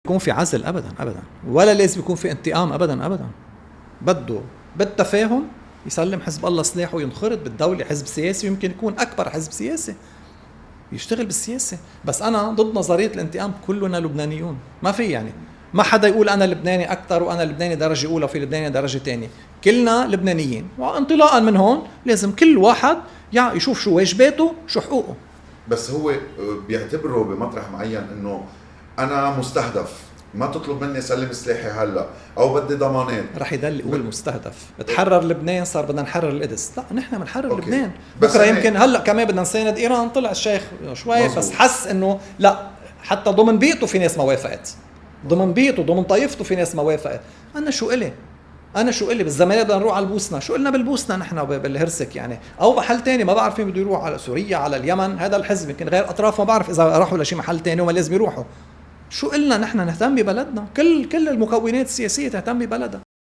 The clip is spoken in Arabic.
يكون في عزل ابدا ابدا، ولا لازم يكون في انتقام ابدا ابدا. بده بالتفاهم يسلم حزب الله سلاحه وينخرط بالدوله حزب سياسي، ويمكن يكون اكبر حزب سياسي يشتغل بالسياسه. بس انا ضد نظريه الانتقام. كلنا لبنانيون، ما في يعني ما حدا يقول انا لبناني اكثر وانا لبناني درجه اولى وفي لبناني درجه ثانيه. كلنا لبنانيين، وانطلاقا من هون لازم كل واحد يشوف شو واجباته شو حقوقه. بس هو بيعتبره بمطرح معين انه انا مستهدف، ما تطلب مني سلم سلاحي هلا او بدي ضمانات. رح يضل يقول مستهدف. تحرر لبنان صار بدنا نحرر القدس. لا، نحن بنحرر أوكي. لبنان. بس بكره يمكن هلا كمان بدنا نساند ايران. طلع الشيخ شوي مزبوط. بس حس انه لا، حتى ضمن بيئته في ناس ما وافقت، ضمن بيئته ضمن طائفته في ناس ما وافقت. انا شو إلي بالزمانات بدنا نروح على البوسنه. شو قلنا بالبوسنه نحن بالهرسك يعني، او محل تاني ما بعرف مين بده يروح، على سوريا على اليمن. هذا الحزب يمكن غير اطراف ما بعرف اذا راحوا لشي محل تاني وما لازم يروحوا. شو قلنا نحن نهتم ببلدنا. كل المكونات السياسيه تهتم ببلدها.